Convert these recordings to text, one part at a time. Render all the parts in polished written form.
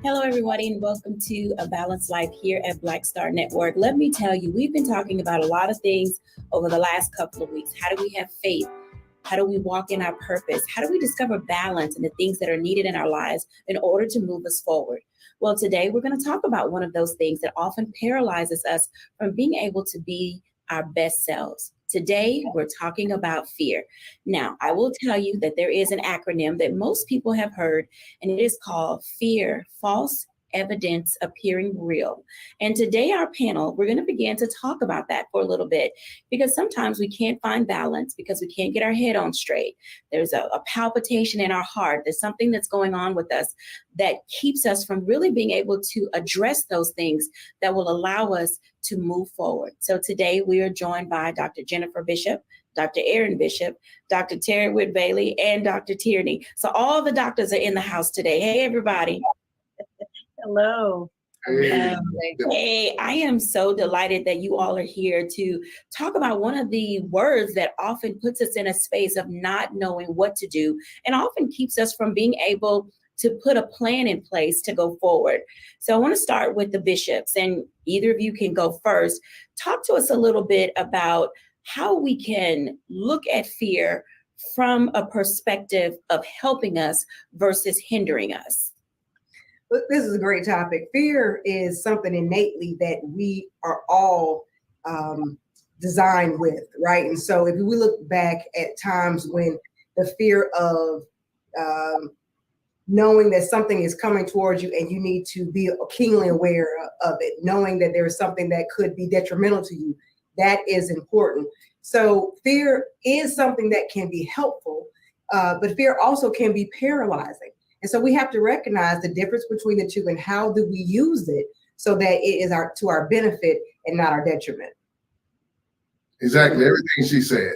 Hello, everybody, and welcome to A Balanced Life here at Black Star Network. Let me tell you, we've been talking about a lot of things over the last couple of weeks. How do we have faith? How do we walk in our purpose? How do we discover balance in the things that are needed in our lives in order to move us forward? Well, today we're going to talk about one of those things that often paralyzes us from being able to be our best selves. Today, we're talking about fear. Now, I will tell you that there is an acronym that most people have heard, and it is called FEAR, false evidence appearing real. And today, our panel, we're going to begin to talk about that for a little bit, because sometimes we can't find balance because we can't get our head on straight. There's a palpitation in our heart. There's something that's going on with us that keeps us from really being able to address those things that will allow us to move forward. So today we are joined by Dr. Jennifer Bishop, Dr. Aaron Bishop, Dr. Terry Whit Bailey, and Dr. Tierney. So all the doctors are in the house today. Hey, everybody. Hello. Hey, I am so delighted that you all are here to talk about one of the words that often puts us in a space of not knowing what to do and often keeps us from being able to put a plan in place to go forward. So I want to start with the bishops, and either of you can go first. Talk to us a little bit about how we can look at fear from a perspective of helping us versus hindering us. This is a great topic. Fear is something innately that we are all designed with, right? And so if we look back at times when the fear of knowing that something is coming towards you and you need to be keenly aware of it, knowing that there is something that could be detrimental to you, that is important. So fear is something that can be helpful, but fear also can be paralyzing. And so we have to recognize the difference between the two and how do we use it so that it is to our benefit and not our detriment. Exactly, everything she said.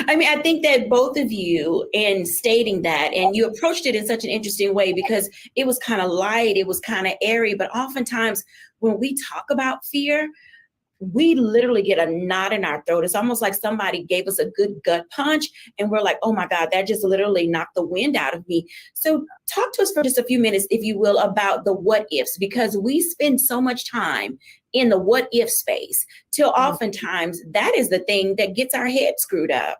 I mean, I think that both of you, in stating that, and you approached it in such an interesting way because it was kind of light, it was kind of airy, but oftentimes when we talk about fear, we literally get a knot in our throat. It's almost like somebody gave us a good gut punch and we're like, oh my God, that just literally knocked the wind out of me. So talk to us for just a few minutes, if you will, about the what ifs, because we spend so much time in the what if space till oftentimes that is the thing that gets our head screwed up.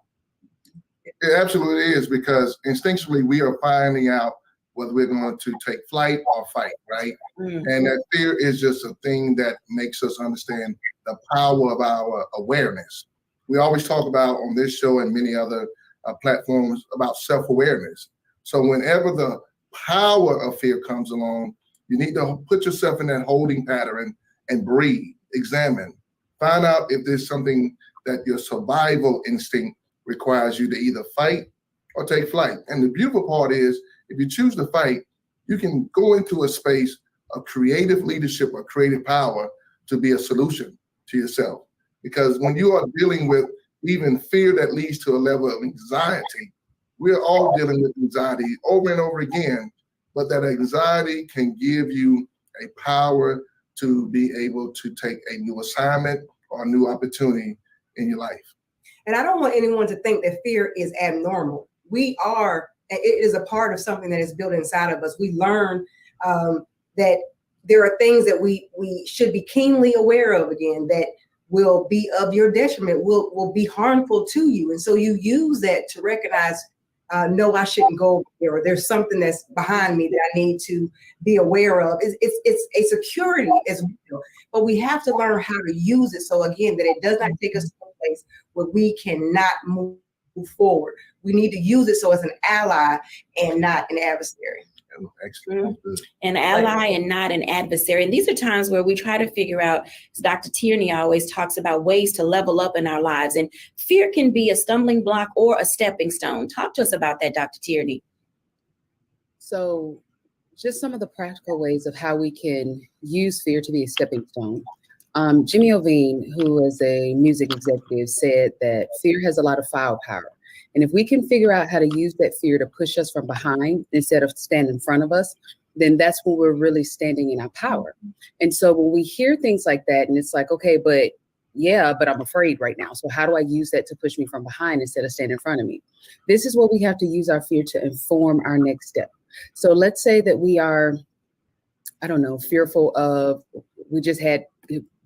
It absolutely is, because instinctually we are finding out whether we're going to take flight or fight, right? Mm-hmm. And that fear is just a thing that makes us understand the power of our awareness. We always talk about on this show and many other platforms about self-awareness. So whenever the power of fear comes along, you need to put yourself in that holding pattern and breathe, examine, find out if there's something that your survival instinct requires you to either fight or take flight. And the beautiful part is, if you choose to fight, you can go into a space of creative leadership or creative power to be a solution to yourself. Because when you are dealing with even fear that leads to a level of anxiety, we're all dealing with anxiety over and over again, but that anxiety can give you a power to be able to take a new assignment or a new opportunity in your life. And I don't want anyone to think that fear is abnormal. It is a part of something that is built inside of us. We learn that there are things that we should be keenly aware of, again, that will be of your detriment, will be harmful to you. And so you use that to recognize, no, I shouldn't go over there, or there's something that's behind me that I need to be aware of. It's a security as well, but we have to learn how to use it. So again, that it does not take us to a place where we cannot move forward. We need to use it so it's an ally and not an adversary. Excellent. An ally and not an adversary. And these are times where we try to figure out, as Dr. Tierney always talks about, ways to level up in our lives. And fear can be a stumbling block or a stepping stone. Talk to us about that, Dr. Tierney. So just some of the practical ways of how we can use fear to be a stepping stone. Jimmy Iovine, who is a music executive, said that fear has a lot of firepower. And if we can figure out how to use that fear to push us from behind instead of stand in front of us, then that's when we're really standing in our power. And so when we hear things like that, and it's like, okay, but I'm afraid right now. So how do I use that to push me from behind instead of stand in front of me? This is what we have to use our fear to inform our next step. So let's say that we are, fearful of, we just had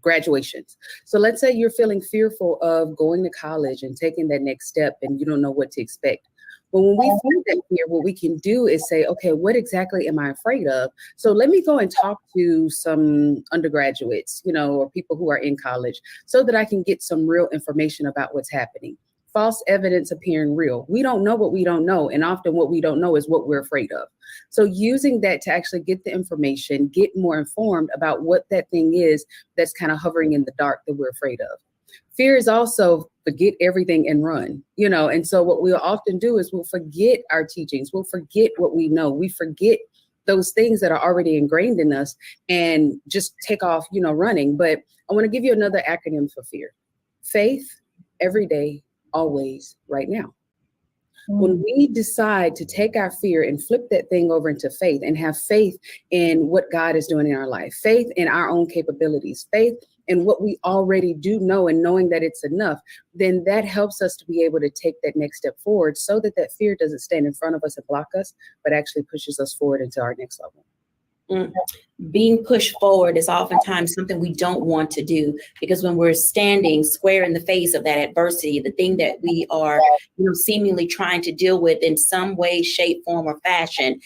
graduations. So let's say you're feeling fearful of going to college and taking that next step and you don't know what to expect. Well, when we feel that fear, what we can do is say, okay, what exactly am I afraid of? So let me go and talk to some undergraduates, or people who are in college so that I can get some real information about what's happening. False evidence appearing real. We don't know what we don't know. And often what we don't know is what we're afraid of. So using that to actually get the information, get more informed about what that thing is that's kind of hovering in the dark that we're afraid of. Fear is also forget everything and run, and so what we'll often do is we'll forget our teachings. We'll forget what we know. We forget those things that are already ingrained in us and just take off, running. But I want to give you another acronym for fear. Faith, every day, always, right now. When we decide to take our fear and flip that thing over into faith and have faith in what God is doing in our life, faith in our own capabilities, faith in what we already do know and knowing that it's enough, then that helps us to be able to take that next step forward so that that fear doesn't stand in front of us and block us, but actually pushes us forward into our next level. Being pushed forward is oftentimes something we don't want to do, because when we're standing square in the face of that adversity, the thing that we are seemingly trying to deal with in some way, shape, form, or fashion,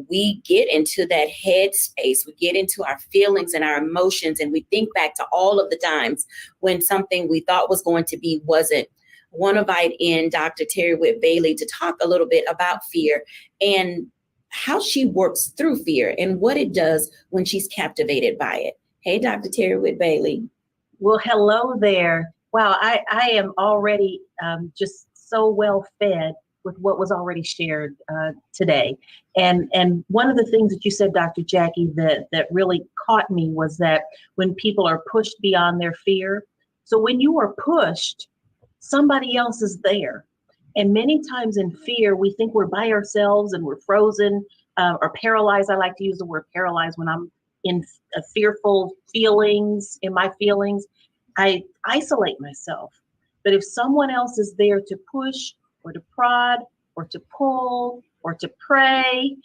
we get into that head space, we get into our feelings and our emotions, and we think back to all of the times when something we thought was going to be wasn't. I want to invite in Dr. Terry Whitt Bailey to talk a little bit about fear and how she works through fear and what it does when she's captivated by it. Hey, Dr. Terry Whitt Bailey. Well, hello there. Wow, I am already just so well fed with what was already shared today. And one of the things that you said, Dr. Jacquie, that really caught me was that when people are pushed beyond their fear. So when you are pushed, somebody else is there. And many times in fear, we think we're by ourselves and we're frozen or paralyzed. I like to use the word paralyzed when I'm in fearful feelings, in my feelings. I isolate myself. But if someone else is there to push or to prod or to pull or to pray,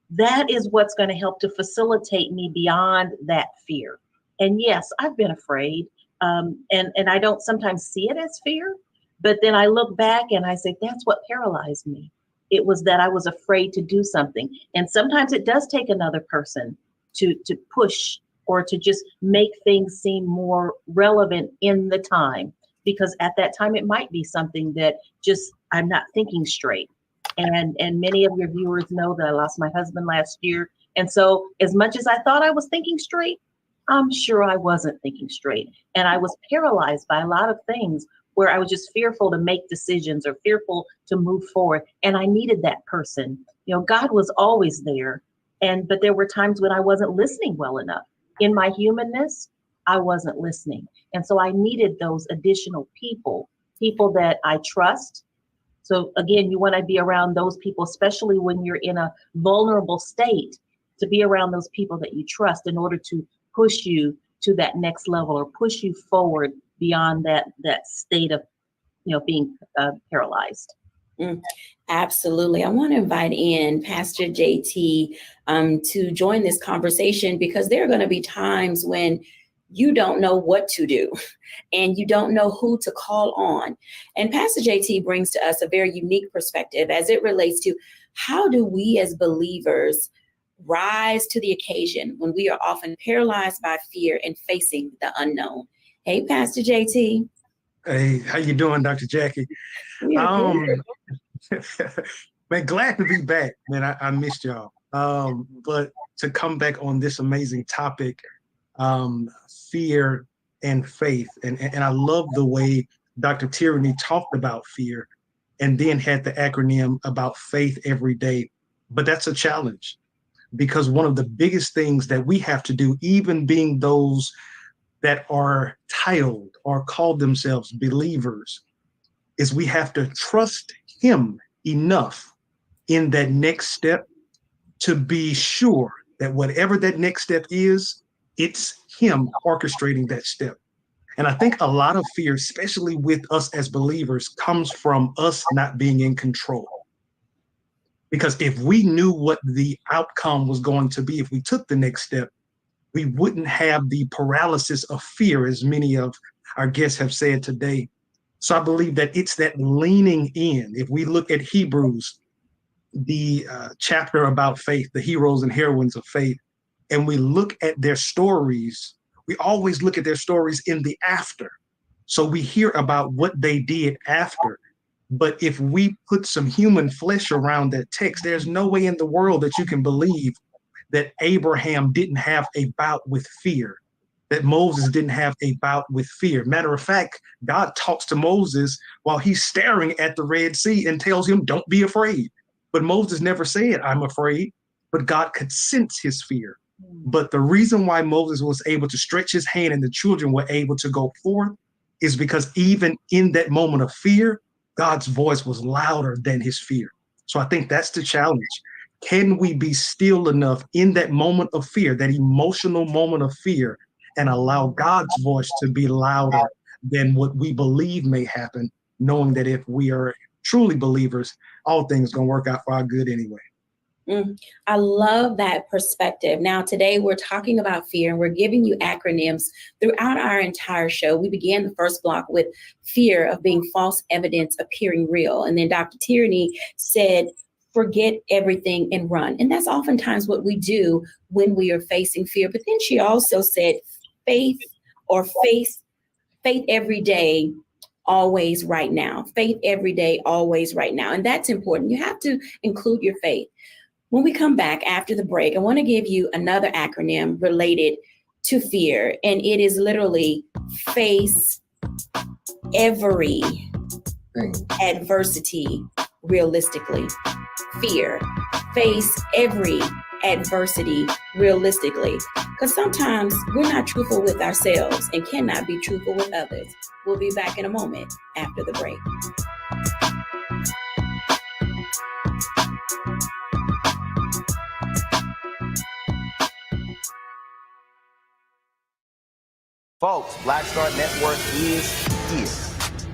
that is what's going to help to facilitate me beyond that fear. And yes, I've been afraid. And I don't sometimes see it as fear. But then I look back and I say, that's what paralyzed me. It was that I was afraid to do something. And sometimes it does take another person to push or to just make things seem more relevant in the time. Because at that time, it might be something that just I'm not thinking straight. And many of your viewers know that I lost my husband last year. And so as much as I thought I was thinking straight, I'm sure I wasn't thinking straight. And I was paralyzed by a lot of things. where I was just fearful to make decisions or fearful to move forward. And I needed that person. You know, God was always there. But there were times when I wasn't listening well enough. In my humanness, I wasn't listening. And so I needed those additional people that I trust. So again, you want to be around those people, especially when you're in a vulnerable state, to be around those people that you trust in order to push you to that next level or push you forward beyond that state of, being paralyzed. Absolutely. I want to invite in Pastor JT to join this conversation, because there are going to be times when you don't know what to do and you don't know who to call on. And Pastor JT brings to us a very unique perspective as it relates to how do we as believers rise to the occasion when we are often paralyzed by fear and facing the unknown. Hey, Pastor JT. Hey, how you doing, Dr. Jacquie? We are good. Man, glad to be back. Man, I missed y'all. But to come back on this amazing topic, fear and faith. And I love the way Dr. Tierney talked about fear and then had the acronym about faith every day. But that's a challenge, because one of the biggest things that we have to do, even being those that are titled or called themselves believers, is we have to trust him enough in that next step to be sure that whatever that next step is, it's him orchestrating that step. And I think a lot of fear, especially with us as believers, comes from us not being in control. Because if we knew what the outcome was going to be, if we took the next step, we wouldn't have the paralysis of fear, as many of our guests have said today. So I believe that it's that leaning in. If we look at Hebrews, the chapter about faith, the heroes and heroines of faith, and we look at their stories, we always look at their stories in the after. So we hear about what they did after. But if we put some human flesh around that text, there's no way in the world that you can believe that Abraham didn't have a bout with fear, that Moses didn't have a bout with fear. Matter of fact, God talks to Moses while he's staring at the Red Sea and tells him, don't be afraid. But Moses never said, I'm afraid, but God could sense his fear. But the reason why Moses was able to stretch his hand and the children were able to go forth is because even in that moment of fear, God's voice was louder than his fear. So I think that's the challenge. Can we be still enough in that moment of fear, that emotional moment of fear, and allow God's voice to be louder than what we believe may happen, knowing that if we are truly believers, all things going to work out for our good anyway. I love that perspective. Now, today we're talking about fear, and we're giving you acronyms throughout our entire show. We began the first block with fear of being false evidence appearing real. And then Dr. Tierney said, forget everything and run. And that's oftentimes what we do when we are facing fear. But then she also said faith every day, always right now. Faith every day, always right now. And that's important. You have to include your faith. When we come back after the break, I want to give you another acronym related to fear. And it is literally face every adversity realistically. Fear. Face every adversity realistically. Because sometimes we're not truthful with ourselves and cannot be truthful with others. We'll be back in a moment after the break. Folks, Black Star Network is here.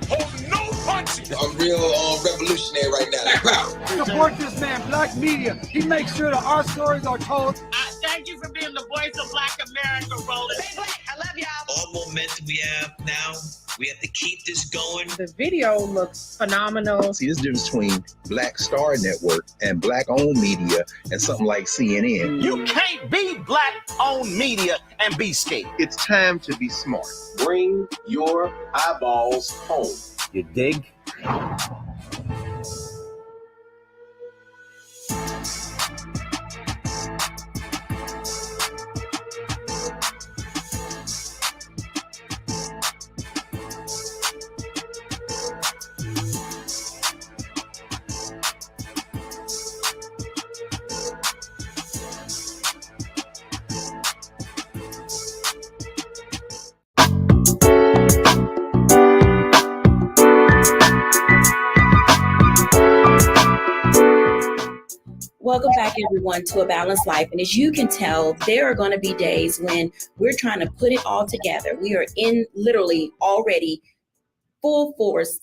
Hold no punches. I'm real revolutionary right now. Support this man, Black Media. He makes sure that our stories are told. Thank you for being the voice of Black America, Roland. Hey, Black, I love y'all. All momentum we have now, we have to keep this going. The video looks phenomenal. See, this difference between Black Star Network and Black-owned media and something like CNN. You can't be Black-owned media and be scared. It's time to be smart. Bring your eyeballs home. You dig? Welcome back, everyone, to A Balanced Life. And as you can tell, there are going to be days when we're trying to put it all together. We are in literally already full force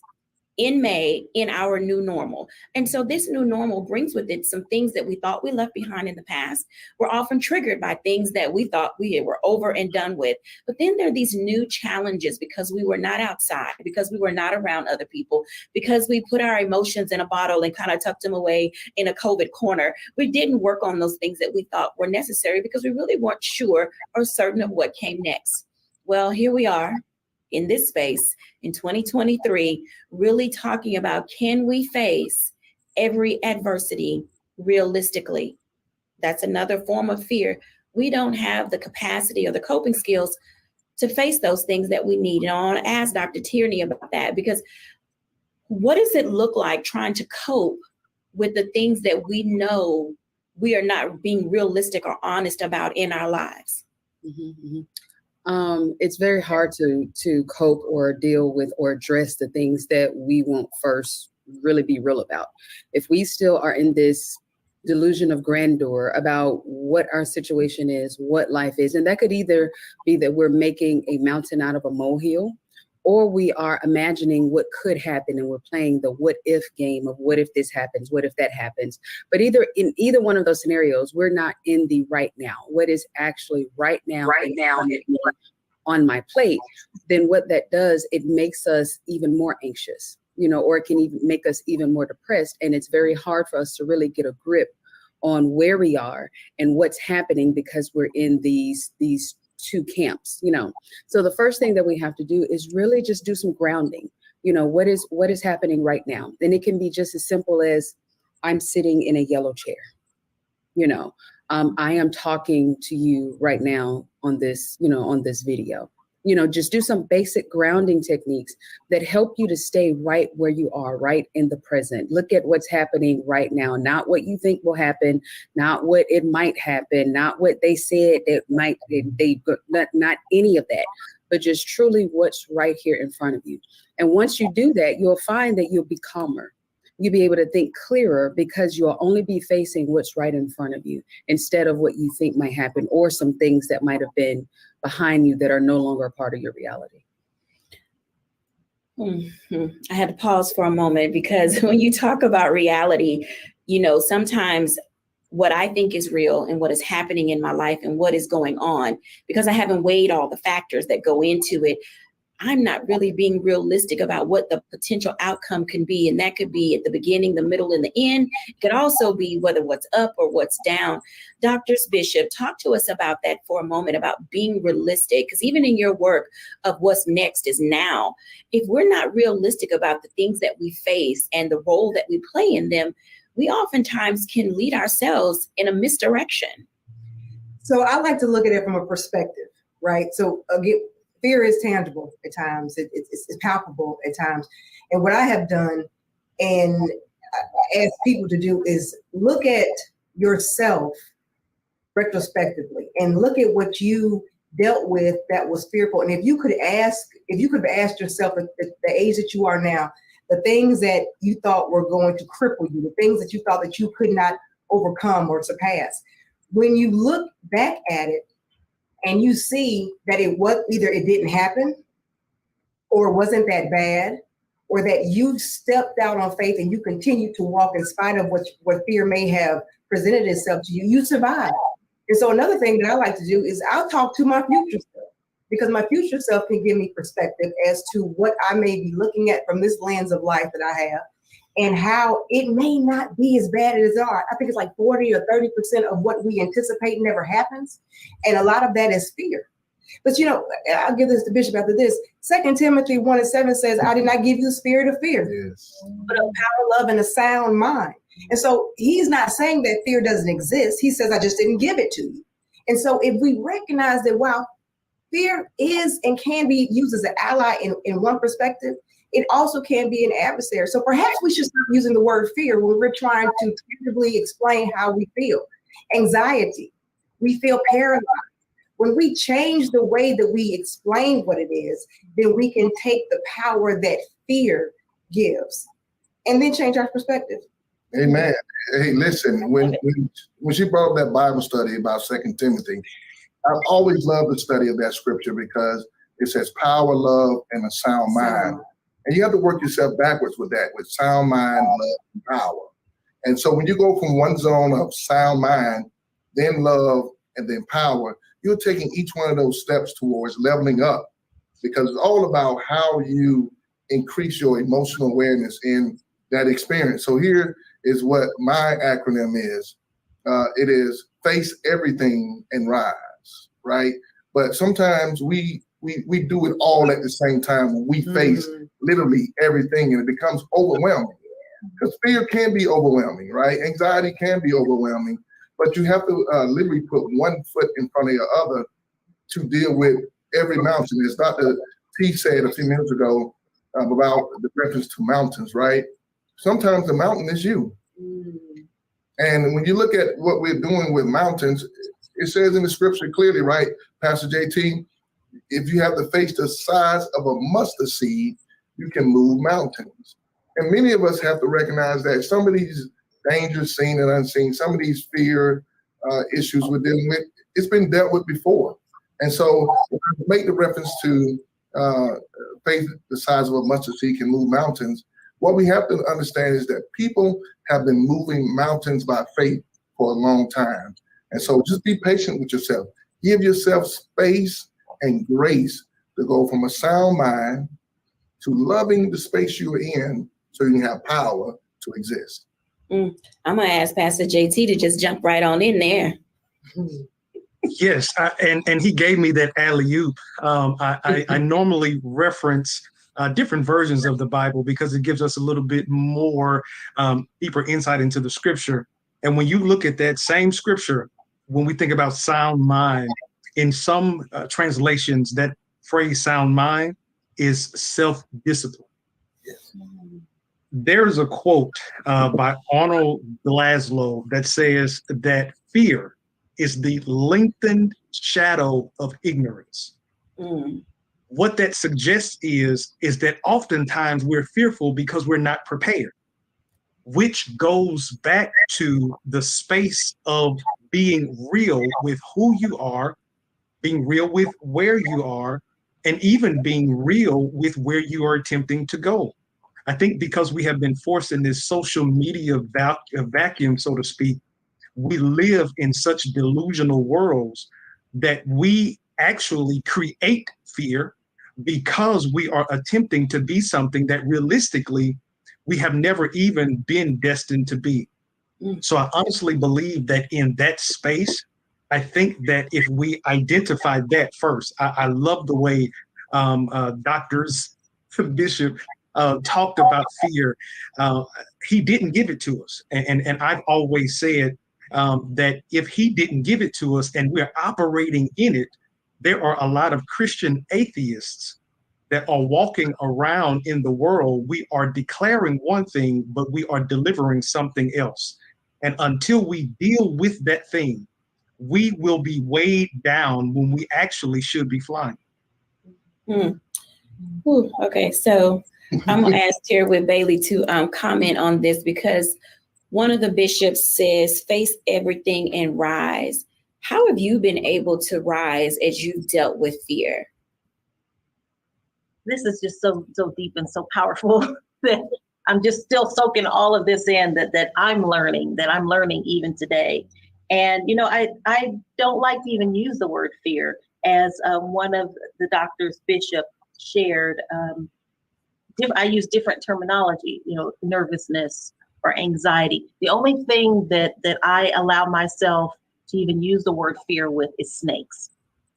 in May in our new normal. And so this new normal brings with it some things that we thought we left behind in the past. We're often triggered by things that we thought we were over and done with. But then there are these new challenges because we were not outside, because we were not around other people, because we put our emotions in a bottle and kind of tucked them away in a COVID corner. We didn't work on those things that we thought were necessary because we really weren't sure or certain of what came next. Well, here we are in this space in 2023, really talking about, can we face every adversity realistically? That's another form of fear. We don't have the capacity or the coping skills to face those things that we need. And I want to ask Dr. Tierney about that, because what does it look like trying to cope with the things that we know we are not being realistic or honest about in our lives? Mm-hmm, mm-hmm. It's very hard to cope or deal with or address the things that we won't first really be real about. If we still are in this delusion of grandeur about what our situation is, what life is, and that could either be that we're making a mountain out of a molehill, or we are imagining what could happen and we're playing the what if game of what if this happens, what if that happens. But in either one of those scenarios, we're not in the right now. What is actually right now on my plate, then what that does, it makes us even more anxious, or it can even make us even more depressed. And it's very hard for us to really get a grip on where we are and what's happening because we're in these two camps, So the first thing that we have to do is really just do some grounding. What is happening right now? And it can be just as simple as I'm sitting in a yellow chair. I am talking to you right now on this video. Just do some basic grounding techniques that help you to stay right where you are, right in the present. Look at what's happening right now, not what you think will happen, not what it might happen, not what they said that might, not any of that, but just truly what's right here in front of you. And once you do that, you'll find that you'll be calmer. You'll be able to think clearer because you'll only be facing what's right in front of you instead of what you think might happen or some things that might have been behind you that are no longer a part of your reality. Mm-hmm. I had to pause for a moment because when you talk about reality, sometimes what I think is real and what is happening in my life and what is going on, because I haven't weighed all the factors that go into it, I'm not really being realistic about what the potential outcome can be. And that could be at the beginning, the middle, and the end. It could also be whether what's up or what's down. Dr. Bishop, talk to us about that for a moment, about being realistic. Because even in your work of what's next is now, if we're not realistic about the things that we face and the role that we play in them, we oftentimes can lead ourselves in a misdirection. So I like to look at it from a perspective, right? So again, fear is tangible at times. It's palpable at times. And what I have done and ask people to do is look at yourself retrospectively and look at what you dealt with that was fearful. And if you could have asked yourself at the age that you are now, the things that you thought were going to cripple you, the things that you thought that you could not overcome or surpass, when you look back at it, and you see that either it didn't happen or wasn't that bad, or that you stepped out on faith and you continue to walk in spite of what fear may have presented itself to you, you survived. And so another thing that I like to do is I'll talk to my future self, because my future self can give me perspective as to what I may be looking at from this lens of life that I have, and how it may not be as bad as it are. I think it's like 40 or 30% of what we anticipate never happens. And a lot of that is fear. But I'll give this to Bishop after this. 2 Timothy 1:7 says, I did not give you the spirit of fear, but of power, love, and a sound mind. And so he's not saying that fear doesn't exist. He says, I just didn't give it to you. And so if we recognize that while fear is and can be used as an ally in one perspective, it also can be an adversary. So perhaps we should stop using the word fear when we're trying to tangibly explain how we feel. Anxiety, we feel paralyzed. When we change the way that we explain what it is, then we can take the power that fear gives and then change our perspective. Amen. Hey, listen, when she brought up that Bible study about 2 Timothy, I've always loved the study of that scripture because it says power, love, and a sound mind. And you have to work yourself backwards with that, with sound mind, love, and power. And so when you go from one zone of sound mind, then love, and then power, you're taking each one of those steps towards leveling up, because it's all about how you increase your emotional awareness in that experience. So here is what my acronym is. It is face everything and rise, right? But sometimes we do it all at the same time when we face literally everything, and it becomes overwhelming. Because fear can be overwhelming, right? Anxiety can be overwhelming, but you have to literally put one foot in front of the other to deal with every mountain. As Dr. T said a few minutes ago about the reference to mountains, right? Sometimes the mountain is you. And when you look at what we're doing with mountains, it says in the scripture clearly, right, Pastor JT, if you have the faith the size of a mustard seed, you can move mountains. And many of us have to recognize that some of these dangers, seen and unseen, some of these fear issues we're dealing with, it's been dealt with before. And so make the reference to faith the size of a mustard seed can move mountains. What we have to understand is that people have been moving mountains by faith for a long time. And so just be patient with yourself. Give yourself space and grace to go from a sound mind to loving the space you're in so you can have power to exist. I'm going to ask Pastor JT to just jump right on in there. Yes, and he gave me that alley-oop. I normally reference different versions of the Bible because it gives us a little bit more deeper insight into the scripture. And when you look at that same scripture, when we think about sound mind, in some translations, that phrase sound mind is self-discipline. Yes. There's a quote by Arnold Glasgow that says that fear is the lengthened shadow of ignorance. What that suggests is that oftentimes we're fearful because we're not prepared, which goes back to the space of being real with who you are, being real with where you are, and even being real with where you are attempting to go. I think because we have been forced in this social media vacuum, so to speak, we live in such delusional worlds that we actually create fear because we are attempting to be something that realistically we have never even been destined to be. So I honestly believe that in that space, I think that if we identify that first, I love the way doctors, Bishop, talked about fear. He didn't give it to us. And I've always said that if he didn't give it to us and we're operating in it, there are a lot of Christian atheists that are walking around in the world. We are declaring one thing, but we are delivering something else. And until we deal with that thing, we will be weighed down when we actually should be flying. Ooh, okay, so I'm going to ask Terry Bailey to comment on this, because one of the bishops says, face everything and rise. How have you been able to rise as you've dealt with fear? This is just so deep and so powerful that I'm just still soaking all of this in that I'm learning even today. And, you know, I don't like to even use the word fear. As one of the doctors, Bishop, shared, I use different terminology, you know, nervousness or anxiety. The only thing that I allow myself to even use the word fear with is snakes.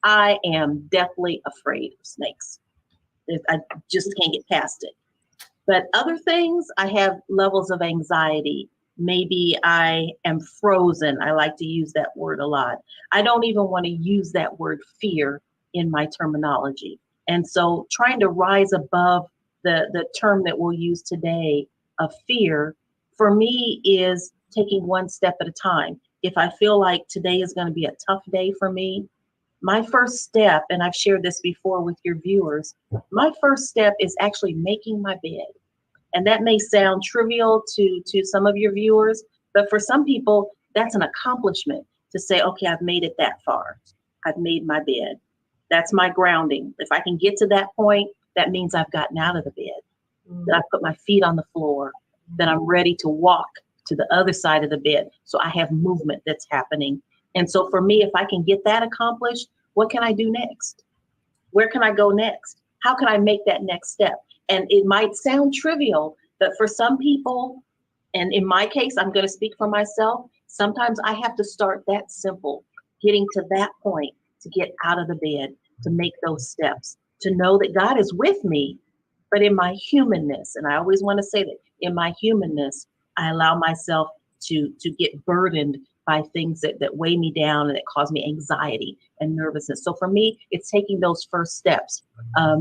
I am deathly afraid of snakes. I just can't get past it. But other things, I have levels of anxiety. Maybe I am frozen. I like to use that word a lot. I don't even want to use that word fear in my terminology. And so trying to rise above the term that we'll use today of fear, for me, is taking one step at a time. If I feel like today is going to be a tough day for me, my first step, and I've shared this before with your viewers, my first step is actually making my bed. And that may sound trivial to some of your viewers, but for some people, that's an accomplishment to say, okay, I've made it that far. I've made my bed. That's my grounding. If I can get to that point, that means I've gotten out of the bed, that I put my feet on the floor, that I'm ready to walk to the other side of the bed. So I have movement that's happening. And so for me, if I can get that accomplished, what can I do next? Where can I go next? How can I make that next step? And it might sound trivial, but for some people, and in my case, I'm going to speak for myself, sometimes I have to start that simple, getting to that point to get out of the bed, to make those steps, to know that God is with me, but in my humanness, and I always want to say that, in my humanness, I allow myself to get burdened by things that weigh me down and that cause me anxiety and nervousness. So for me, it's taking those first steps,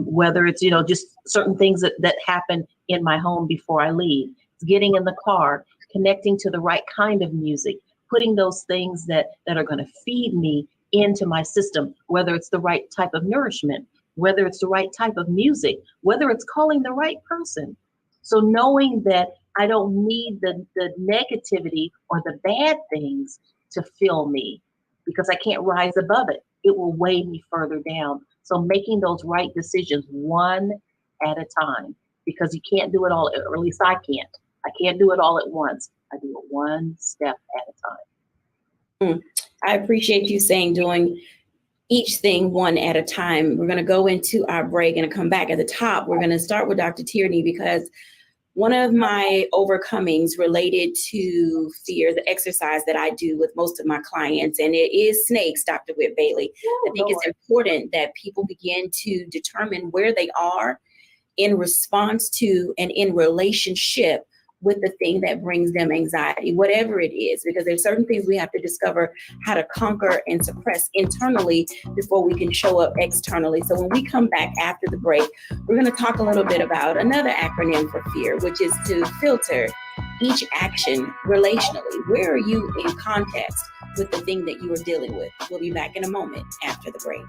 whether it's, just certain things that happen in my home before I leave, getting in the car, connecting to the right kind of music, putting those things that are going to feed me into my system, whether it's the right type of nourishment, whether it's the right type of music, whether it's calling the right person. So knowing that I don't need the negativity or the bad things to fill me, because I can't rise above it. It will weigh me further down. So making those right decisions one at a time, because you can't do it all, or at least I can't. I can't do it all at once. I do it one step at a time. I appreciate you saying doing each thing one at a time. We're going to go into our break and come back at the top. We're going to start with Dr. Tierney, because one of my overcomings related to fear, the exercise that I do with most of my clients, and it is snakes, Dr. Whit Bailey. I think it's important that people begin to determine where they are in response to and in relationship with the thing that brings them anxiety, whatever it is, because there's certain things we have to discover how to conquer and suppress internally before we can show up externally. So when we come back after the break, we're going to talk a little bit about another acronym for fear, which is to filter each action relationally. Where are you in context with the thing that you are dealing with? We'll be back in a moment after the break.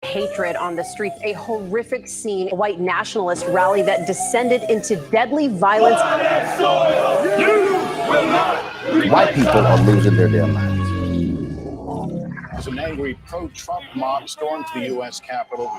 Hatred on the streets, a horrific scene, a white nationalist rally that descended into deadly violence. White people are losing their damn minds. An angry pro-Trump mob stormed the U.S. Capitol.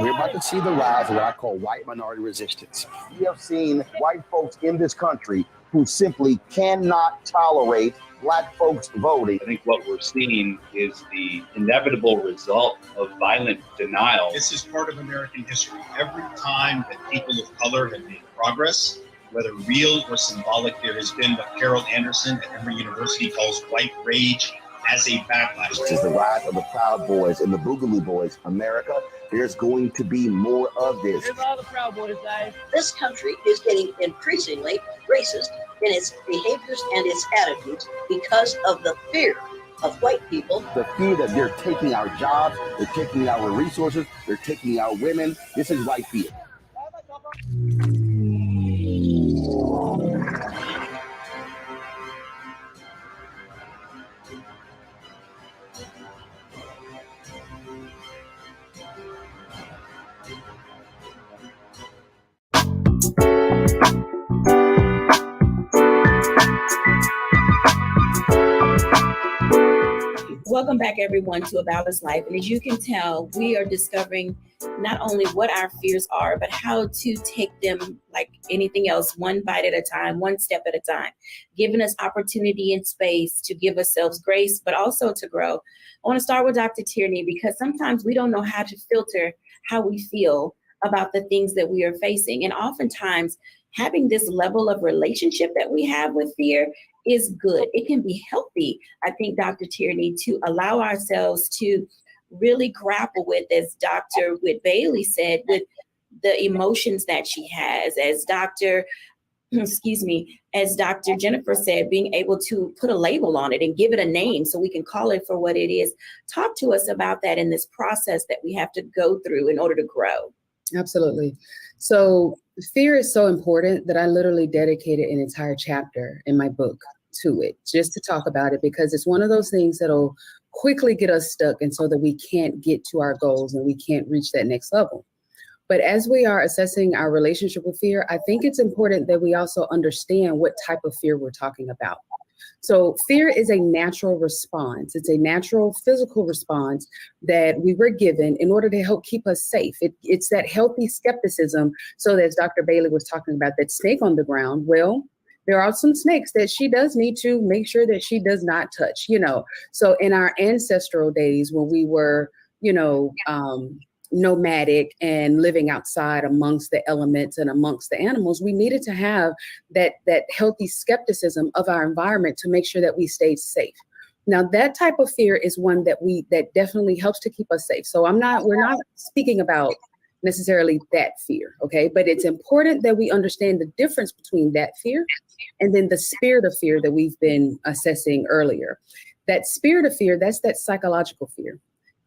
We're about to see the rise of what I call white minority resistance. We have seen white folks in this country who simply cannot tolerate Black folks voting. I think what we're seeing is the inevitable result of violent denial. This is part of American history. Every time that people of color have made progress, whether real or symbolic, there has been what Carol Anderson at Emory University calls white rage as a backlash. Which is the rise of the Proud Boys and the Boogaloo Boys. America, there's going to be more of this. Here's all the Proud Boys, guys. This country is getting increasingly racist in its behaviors and its attitudes because of the fear of white people. The fear that they're taking our jobs, they're taking our resources, they're taking our women. This is white fear. Welcome back, everyone, to A Balanced Life. And as you can tell, we are discovering not only what our fears are, but how to take them, like anything else, one bite at a time, one step at a time, giving us opportunity and space to give ourselves grace, but also to grow. I want to start with Dr. Tierney, because sometimes we don't know how to filter how we feel about the things that we are facing. And oftentimes, having this level of relationship that we have with fear is good. It can be healthy, I think, Dr. Tierney, to allow ourselves to really grapple with, as Dr. Whit Bailey said, with the emotions that she has, as Dr. Jennifer said, being able to put a label on it and give it a name so we can call it for what it is. Talk to us about that in this process that we have to go through in order to grow. Absolutely. So fear is so important that I literally dedicated an entire chapter in my book to it, just to talk about it, because it's one of those things that'll quickly get us stuck, and so that we can't get to our goals and we can't reach that next level. But as we are assessing our relationship with fear, I think it's important that we also understand what type of fear we're talking about. So fear is a natural response. It's a natural physical response that we were given in order to help keep us safe. It's that healthy skepticism. So as Dr. Bailey was talking about, that snake on the ground, well, there are some snakes that she does need to make sure that she does not touch, you know. So in our ancestral days when we were, you know, nomadic and living outside amongst the elements and amongst the animals, we needed to have that healthy skepticism of our environment to make sure that we stayed safe. Now, that type of fear is one that definitely helps to keep us safe. So we're not speaking about necessarily that fear, okay? But it's important that we understand the difference between that fear and then the spirit of fear that we've been assessing earlier. That spirit of fear, that's that psychological fear.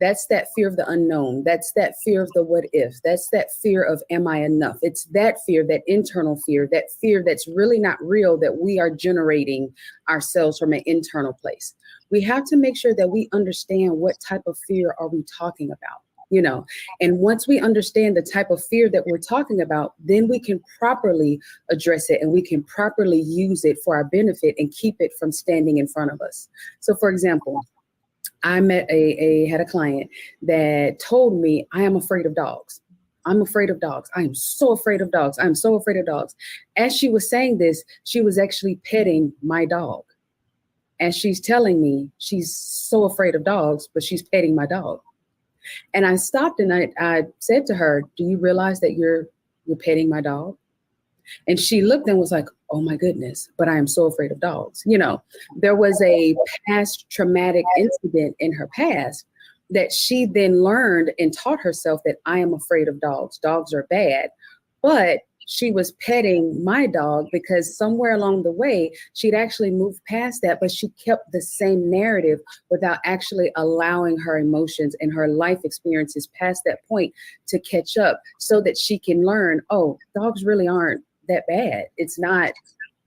That's that fear of the unknown. That's that fear of the what if. That's that fear of am I enough? It's that fear, that internal fear, that fear that's really not real, that we are generating ourselves from an internal place. We have to make sure that we understand what type of fear are we talking about, you know, and once we understand the type of fear that we're talking about, then we can properly address it and we can properly use it for our benefit and keep it from standing in front of us. So for example, I had a client that told me, I am afraid of dogs. I'm afraid of dogs. I am so afraid of dogs. I'm so afraid of dogs. As she was saying this, she was actually petting my dog. And she's telling me she's so afraid of dogs, but she's petting my dog. And I stopped and I said to her, do you realize that you're petting my dog? And she looked and was like, oh my goodness, but I am so afraid of dogs. You know, there was a past traumatic incident in her past that she then learned and taught herself that I am afraid of dogs. Dogs are bad. But she was petting my dog because somewhere along the way, she'd actually moved past that, but she kept the same narrative without actually allowing her emotions and her life experiences past that point to catch up so that she can learn, oh, dogs really aren't that bad. It's not,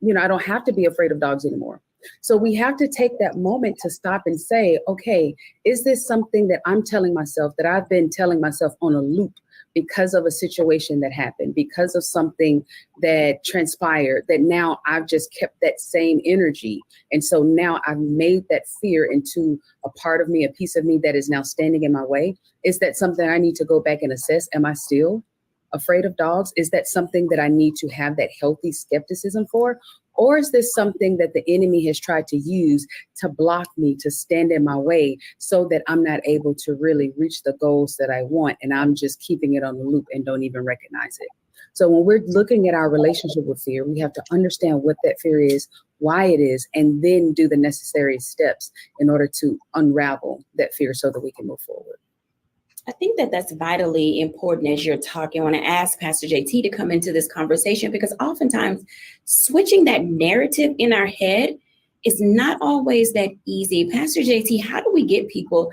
you know, I don't have to be afraid of dogs anymore. So we have to take that moment to stop and say, okay, is this something that I'm telling myself, that I've been telling myself on a loop because of a situation that happened, because of something that transpired, that now I've just kept that same energy. And so now I've made that fear into a part of me, a piece of me that is now standing in my way. Is that something I need to go back and assess? Am I still afraid of dogs? Is that something that I need to have that healthy skepticism for? Or is this something that the enemy has tried to use to block me, to stand in my way so that I'm not able to really reach the goals that I want and I'm just keeping it on the loop and don't even recognize it? So when we're looking at our relationship with fear, we have to understand what that fear is, why it is, and then do the necessary steps in order to unravel that fear so that we can move forward. I think that that's vitally important as you're talking. I want to ask Pastor JT to come into this conversation because oftentimes switching that narrative in our head is not always that easy. Pastor JT, how do we get people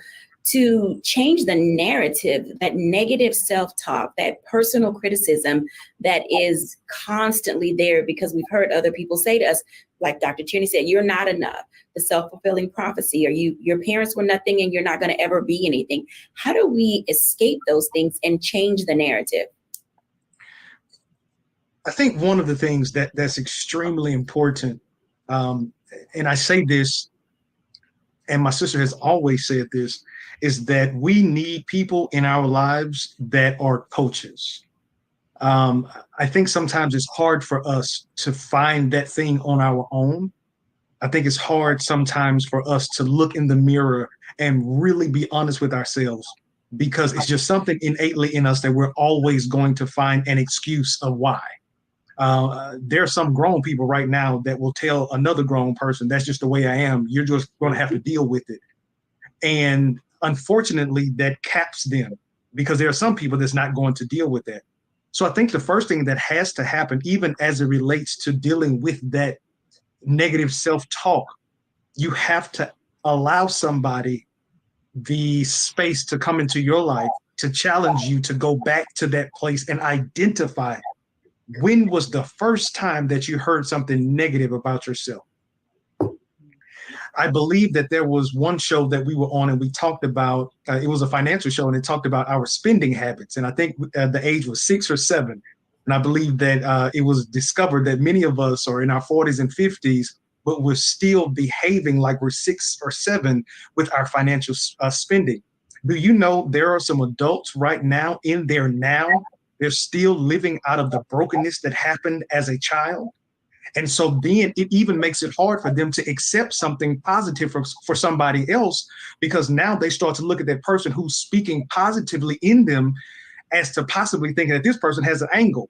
to change the narrative, that negative self-talk, that personal criticism that is constantly there? Because we've heard other people say to us, like Dr. Tierney said, you're not enough, the self-fulfilling prophecy, or your parents were nothing and you're not going to ever be anything. How do we escape those things and change the narrative? I think one of the things that's extremely important, and I say this, and my sister has always said this, is that we need people in our lives that are coaches. I think sometimes it's hard for us to find that thing on our own. I think it's hard sometimes for us to look in the mirror and really be honest with ourselves, because it's just something innately in us that we're always going to find an excuse of why. There are some grown people right now that will tell another grown person, that's just the way I am. You're just going to have to deal with it. And unfortunately, that caps them, because there are some people that's not going to deal with that. So I think the first thing that has to happen, even as it relates to dealing with that negative self-talk, you have to allow somebody the space to come into your life to challenge you to go back to that place and identify when was the first time that you heard something negative about yourself. I believe that there was one show that we were on and we talked about, it was a financial show, and it talked about our spending habits. And I think the age was 6 or 7. And I believe that it was discovered that many of us are in our 40s and 50s, but we're still behaving like we're 6 or 7 with our financial spending. Do you know there are some adults right now in there now, they're still living out of the brokenness that happened as a child? And so then it even makes it hard for them to accept something positive for somebody else, because now they start to look at that person who's speaking positively in them as to possibly thinking that this person has an angle.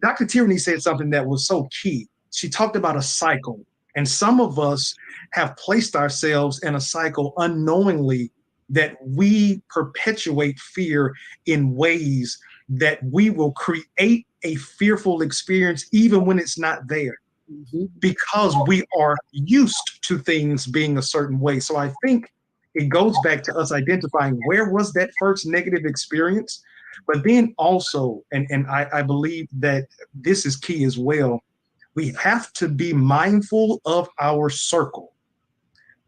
Dr. Tierney said something that was so key. She talked about a cycle, and some of us have placed ourselves in a cycle unknowingly that we perpetuate fear in ways that we will create a fearful experience even when it's not there, because we are used to things being a certain way. So I think it goes back to us identifying where was that first negative experience, but then also, and I believe that this is key as well, we have to be mindful of our circle,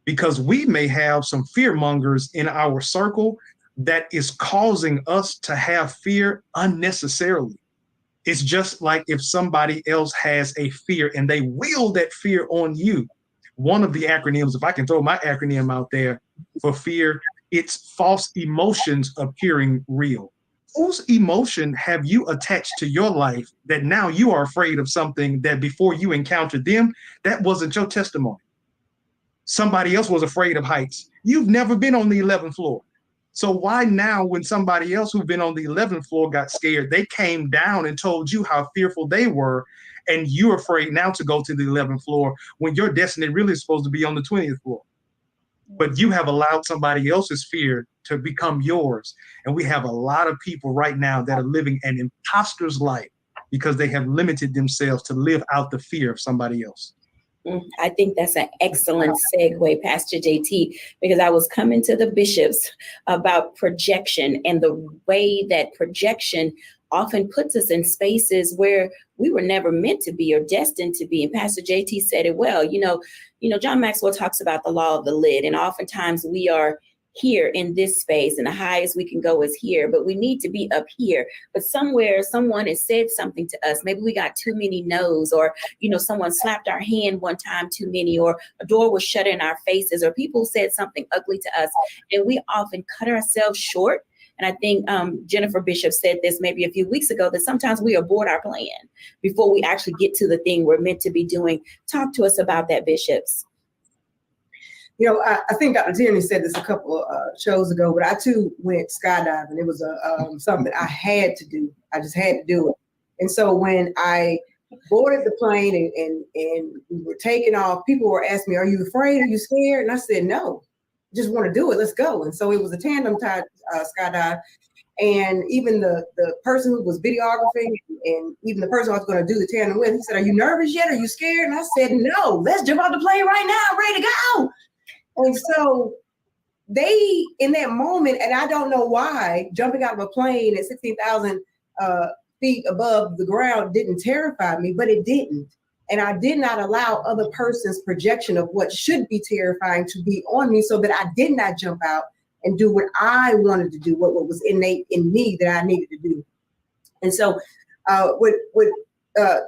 because we may have some fear mongers in our circle that is causing us to have fear unnecessarily. It's just like if somebody else has a fear and they will that fear on you. One of the acronyms, if I can throw my acronym out there for fear, it's false emotions appearing real. Whose emotion have you attached to your life that now you are afraid of something that before you encountered them, that wasn't your testimony? Somebody else was afraid of heights. You've never been on the 11th floor. So why now, when somebody else who'd been on the 11th floor got scared, they came down and told you how fearful they were, and you're afraid now to go to the 11th floor when your destiny really is supposed to be on the 20th floor? But you have allowed somebody else's fear to become yours. And we have a lot of people right now that are living an imposter's life because they have limited themselves to live out the fear of somebody else. I think that's an excellent segue, Pastor JT, because I was coming to the bishops about projection and the way that projection often puts us in spaces where we were never meant to be or destined to be. And Pastor JT said it well. You know, John Maxwell talks about the law of the lid, and oftentimes we are here in this space, and the highest we can go is here, but we need to be up here. But somewhere someone has said something to us. Maybe we got too many no's, or, someone slapped our hand one time too many, or a door was shut in our faces, or people said something ugly to us. And we often cut ourselves short. And I think Jennifer Bishop said this maybe a few weeks ago, that sometimes we abort our plan before we actually get to the thing we're meant to be doing. Talk to us about that, bishops. I think Dr. Tierney said this a couple of shows ago, but I too went skydiving. It was something I had to do. I just had to do it. And so when I boarded the plane and we were taking off, people were asking me, "Are you afraid? Are you scared?" And I said, "No, I just want to do it. Let's go." And so it was a tandem type skydive. And even the person who was videographing and even the person I was going to do the tandem with, he said, "Are you nervous yet? Are you scared?" And I said, "No, let's jump out the plane right now. I'm ready to go." And so they, in that moment, and I don't know why, jumping out of a plane at 16,000 feet above the ground didn't terrify me, but it didn't. And I did not allow other person's projection of what should be terrifying to be on me, so that I did not jump out and do what I wanted to do, what was innate in me that I needed to do. And so what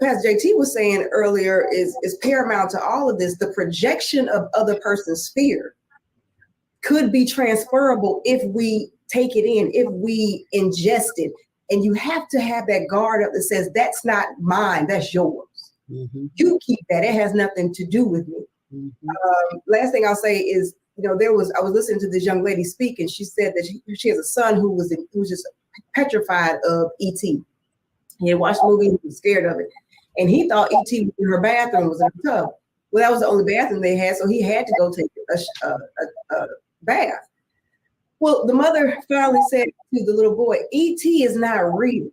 Pastor JT was saying earlier is paramount to all of this. The projection of other person's fear could be transferable if we take it in, if we ingest it. And you have to have that guard up that says, "That's not mine, that's yours. Mm-hmm. You keep that. It has nothing to do with me." Mm-hmm. Last thing I'll say is, I was listening to this young lady speak, and she said that she has a son who was just petrified of E.T. He had watched the movie, he was scared of it. And he thought E.T. was in her bathroom, was in a tub. Well, that was the only bathroom they had, so he had to go take a bath. Well, the mother finally said to the little boy, "E.T. is not real.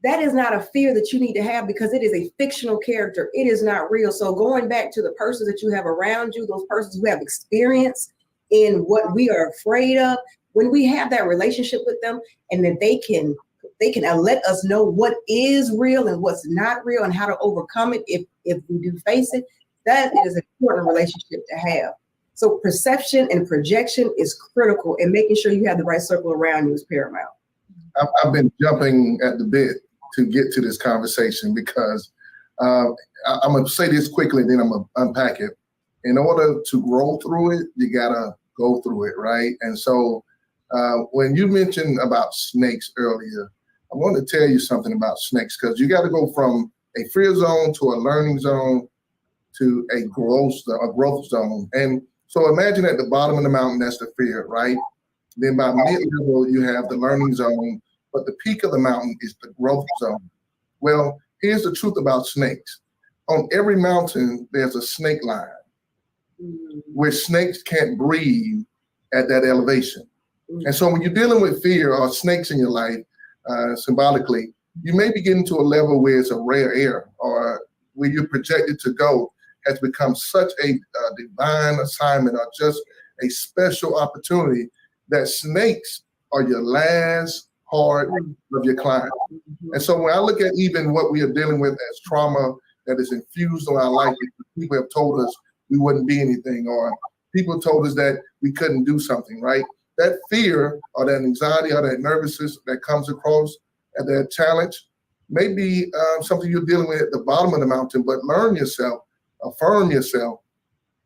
That is not a fear that you need to have, because it is a fictional character. It is not real." So going back to the persons that you have around you, those persons who have experience in what we are afraid of, when we have that relationship with them, and that they can let us know what is real and what's not real and how to overcome it if we do face it, That is an important relationship to have. So perception and projection is critical, and making sure you have the right circle around you is paramount. I've been jumping at the bit to get to this conversation because I'm going to say this quickly, then I'm going to unpack it. In order to grow through it, you got to go through it, right? And so when you mentioned about snakes earlier, I want to tell you something about snakes, because you got to go from a fear zone to a learning zone to a growth zone. And so imagine at the bottom of the mountain, that's the fear, right? Then by mid-level, you have the learning zone, but the peak of the mountain is the growth zone. Well, here's the truth about snakes. On every mountain, there's a snake line where snakes can't breathe at that elevation. And so when you're dealing with fear or snakes in your life, symbolically, you may be getting to a level where it's a rare air, or where you're projected to go has become such a divine assignment or just a special opportunity that snakes are your last part of your climb. And so when I look at even what we are dealing with as trauma that is infused on our life, people have told us we wouldn't be anything, or people told us that we couldn't do something, right? That fear or that anxiety or that nervousness that comes across at that challenge may be something you're dealing with at the bottom of the mountain, but learn yourself, affirm yourself.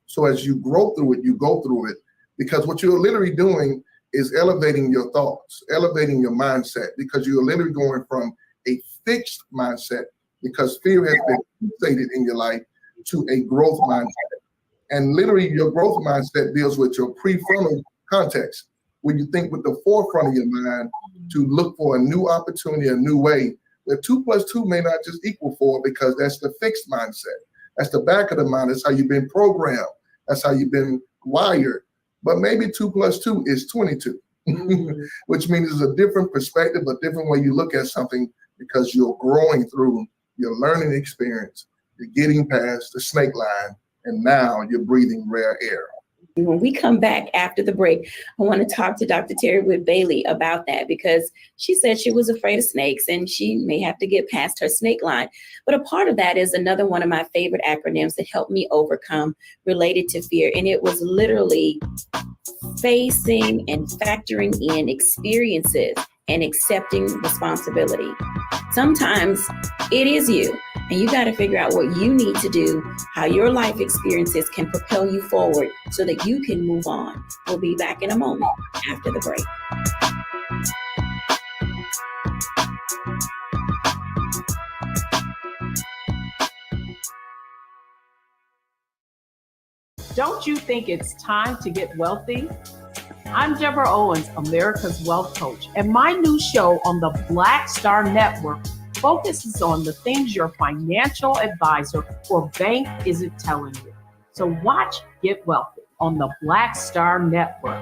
So as you grow through it, you go through it, because what you're literally doing is elevating your thoughts, elevating your mindset, because you're literally going from a fixed mindset, because fear has been fixated in your life, to a growth mindset. And literally your growth mindset deals with your prefrontal cortex, when you think with the forefront of your mind to look for a new opportunity, a new way. The 2 + 2 may not just equal 4, because that's the fixed mindset. That's the back of the mind. That's how you've been programmed. That's how you've been wired. But maybe 2 + 2 is 22, which means it's a different perspective, a different way you look at something, because you're growing through your learning experience. You're getting past the snake line, and now you're breathing rare air. When we come back after the break, I want to talk to Dr. Terry Whitt-Bailey about that, because she said she was afraid of snakes and she may have to get past her snake line. But a part of that is another one of my favorite acronyms that helped me overcome related to fear. And it was literally facing and factoring in experiences and accepting responsibility. Sometimes it is you, and you got to figure out what you need to do, how your life experiences can propel you forward so that you can move on. We'll be back in a moment after the break. Don't you think it's time to get wealthy? I'm Deborah Owens, America's Wealth Coach, and my new show on the Black Star Network focuses on the things your financial advisor or bank isn't telling you. So watch Get Wealthy on the Black Star Network.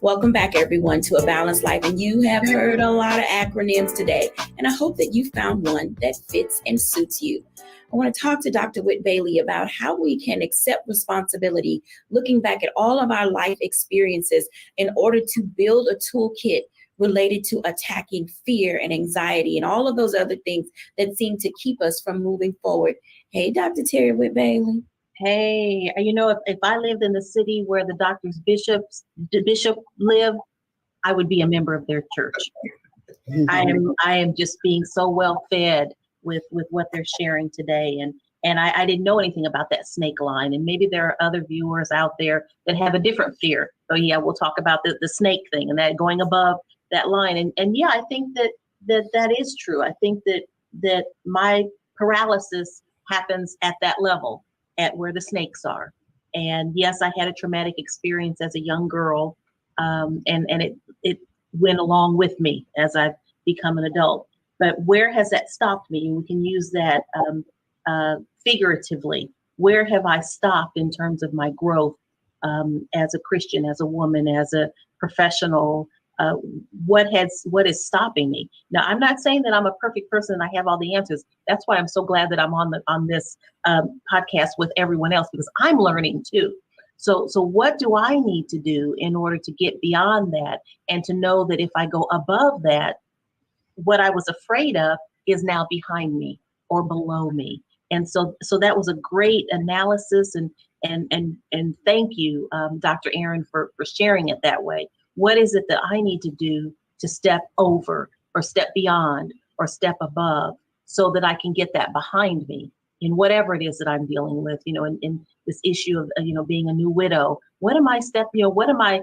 Welcome back, everyone, to A Balanced Life. And you have heard a lot of acronyms today, and I hope that you found one that fits and suits you. I want to talk to Dr. Whitt-Bailey about how we can accept responsibility, looking back at all of our life experiences in order to build a toolkit related to attacking fear and anxiety and all of those other things that seem to keep us from moving forward. Hey, Dr. Terry Whitt-Bailey. Hey, you know, if I lived in the city where the bishop lived, I would be a member of their church. I am just being so well fed with what they're sharing today. And I didn't know anything about that snake line. And maybe there are other viewers out there that have a different fear. So yeah, we'll talk about the snake thing and that going above that line. And yeah, I think that is true. I think that my paralysis happens at that level, at where the snakes are. And yes, I had a traumatic experience as a young girl, and it went along with me as I've become an adult. But where has that stopped me? We can use that figuratively. Where have I stopped in terms of my growth as a Christian, as a woman, as a professional, what is stopping me. Now, I'm not saying that I'm a perfect person and I have all the answers. That's why I'm so glad that I'm on this podcast with everyone else, because I'm learning too. So what do I need to do in order to get beyond that and to know that if I go above that, what I was afraid of is now behind me or below me. And so that was a great analysis, and thank you, Dr. Aaron, for sharing it that way. What is it that I need to do to step over or step beyond or step above so that I can get that behind me in whatever it is that I'm dealing with, in this issue of, being a new widow? What am I what am I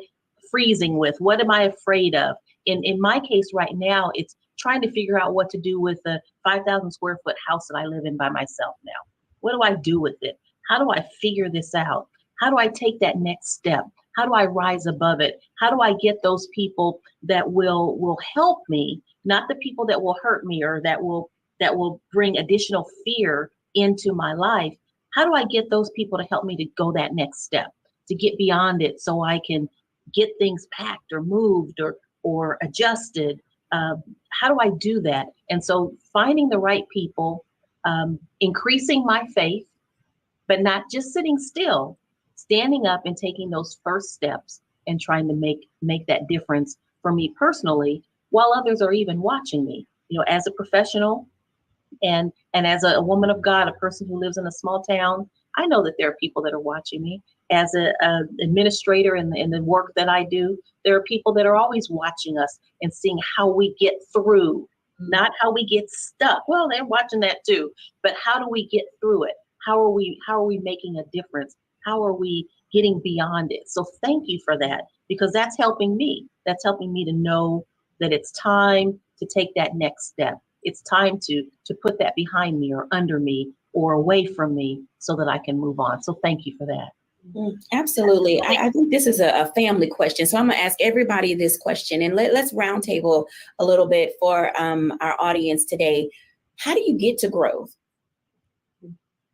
freezing with? What am I afraid of? In my case right now, it's trying to figure out what to do with the 5,000 square foot house that I live in by myself now. What do I do with it? How do I figure this out? How do I take that next step? How do I rise above it? How do I get those people that will help me, not the people that will hurt me or that will bring additional fear into my life? How do I get those people to help me to go that next step, to get beyond it so I can get things packed or moved or adjusted? How do I do that? And so finding the right people, increasing my faith, but not just sitting still, standing up and taking those first steps and trying to make that difference for me personally, while others are even watching me, as a professional and as a woman of God, a person who lives in a small town. I know that there are people that are watching me. As an administrator in the work that I do, there are people that are always watching us and seeing how we get through, not how we get stuck. Well, they're watching that too, but how do we get through it? How are we making a difference? How are we getting beyond it? So thank you for that, because that's helping me. That's helping me to know that it's time to take that next step. It's time to put that behind me or under me or away from me so that I can move on. So thank you for that. Absolutely. I think this is a family question. So I'm going to ask everybody this question, and let's roundtable a little bit for our audience today. How do you get to growth?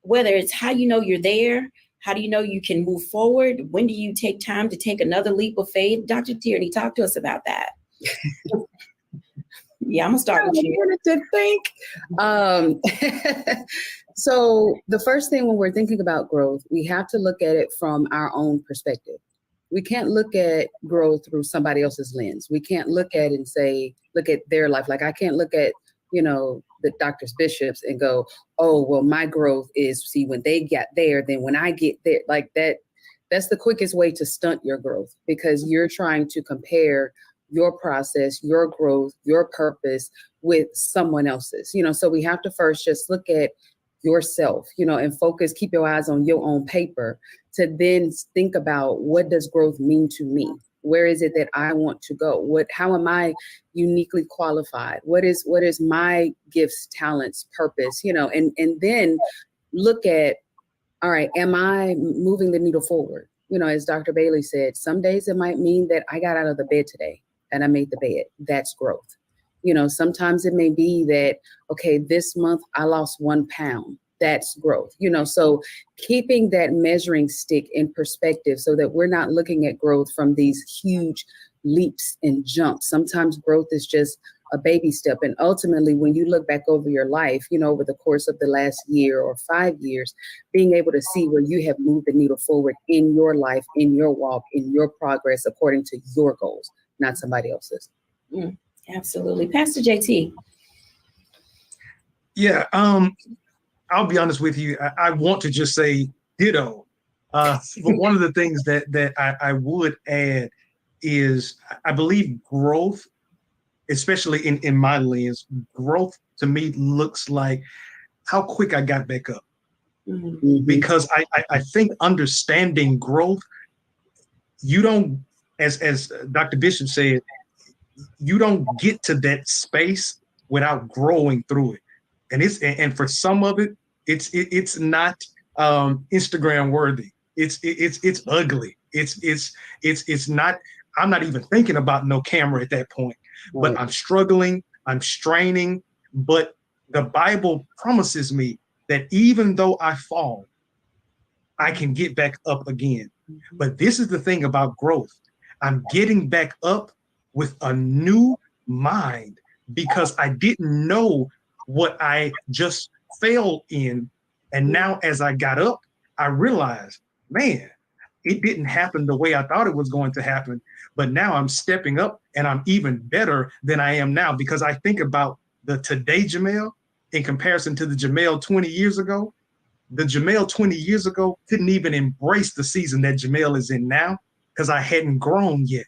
Whether it's how you know you're there, how do you know you can move forward? When do you take time to take another leap of faith? Dr. Tierney, talk to us about that. Yeah, I'm gonna start with you. To think. So the first thing when we're thinking about growth, we have to look at it from our own perspective. We can't look at growth through somebody else's lens. We can't look at it and say, look at their life. Like I can't look at, the doctors, bishops and go, oh, well, my growth is, see, when they get there, then when I get there, like that's the quickest way to stunt your growth, because you're trying to compare your process, your growth, your purpose with someone else's, so we have to first just look at yourself, and focus, keep your eyes on your own paper to then think about, what does growth mean to me? Where is it that I want to go? How am I uniquely qualified? What is my gifts, talents, purpose, and then look at, all right, am I moving the needle forward? As Dr. Bailey said, some days it might mean that I got out of the bed today and I made the bed. That's growth. Sometimes it may be that, okay, this month I lost 1 pound. That's growth. So keeping that measuring stick in perspective so that we're not looking at growth from these huge leaps and jumps. Sometimes growth is just a baby step. And ultimately, when you look back over your life, over the course of the last year or 5 years, being able to see where you have moved the needle forward in your life, in your walk, in your progress, according to your goals, not somebody else's. Absolutely. Pastor JT. Yeah, I'll be honest with you. I want to just say ditto. But one of the things that I would add is I believe growth, especially in my lens, growth to me looks like how quick I got back up. Mm-hmm. Because I think understanding growth, you don't, as Dr. Bishop said, you don't get to that space without growing through it. And for some of it, it's not Instagram worthy. It's ugly. It's not. I'm not even thinking about no camera at that point. Right. But I'm struggling. I'm straining. But the Bible promises me that even though I fall, I can get back up again. Mm-hmm. But this is the thing about growth. I'm getting back up with a new mind because I didn't know what I just fell in. And now as I got up, I realized, man, it didn't happen the way I thought it was going to happen. But now I'm stepping up and I'm even better than I am now, because I think about the today Jamel in comparison to the Jamel 20 years ago. The Jamel 20 years ago couldn't even embrace the season that Jamel is in now because I hadn't grown yet.